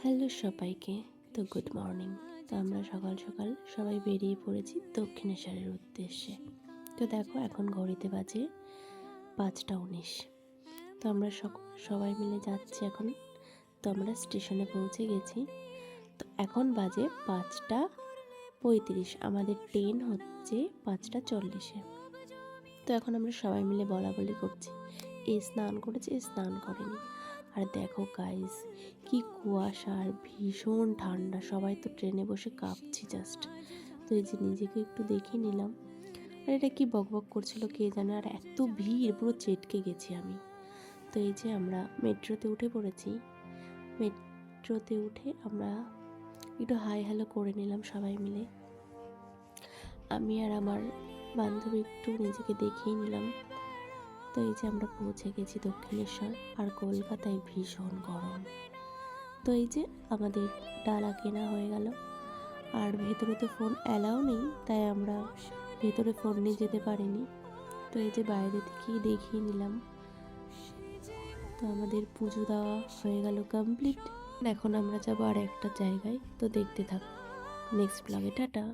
Hello সবাইকে। তো good morning. তো আমরা সকাল সকাল সবাই বেরিয়ে পড়েছি দক্ষিণেশ্বরের উদ্দেশ্যে। তো দেখো এখন ঘড়িতে বাজে 5টা 19। তো আমরা সবাই মিলে যাচ্ছি এখন। তো আমরা স্টেশনে পৌঁছে গেছি। তো এখন বাজে 5টা 35। আমাদের ট্রেন হচ্ছে 5টা 40-এ। তো এখন আমরা সবাই মিলে বলা বলি করছি, এ স্নান করেছে, এ স্নান করেনি। আর দেখো গাইস, কি কুয়াশা আর ভীষণ ঠান্ডা, সবাই তো ট্রেনে বসে কাঁপছি জাস্ট। তো এই যে নিজেকে একটু দেখিয়ে নিলাম। আর এটা কি বকবক করছিল কে জানে, আর এত ভিড় পুরো চেটকে গেছি আমি। তো এই যে আমরা মেট্রোতে উঠে পড়েছি। মেট্রোতে উঠে আমরা একটু হাই হ্যালো করে নিলাম সবাই মিলে। আমি আর আমার বান্ধবী একটু নিজেকে দেখিয়ে নিলাম। তো এই যে আমরা পৌঁছে গেছি দক্ষিণেশ্বর, আর কলকাতায় ভীষণ গরম। তো এই যে আমাদের ডালা কেনা হয়ে গেল। আর ভেতরে তো ফোন অ্যালাউ নেই, তাই আমরা ভেতরে ফোন নিয়ে যেতে পারিনি। তো এই যে বাইরে থেকেই দেখিয়ে নিলাম। তো আমাদের পুজো দেওয়া হয়ে গেল কমপ্লিট। এখন আমরা যাবো আর একটা জায়গায়। তো দেখতে থাকো নেক্সট ব্লগে। টাটা।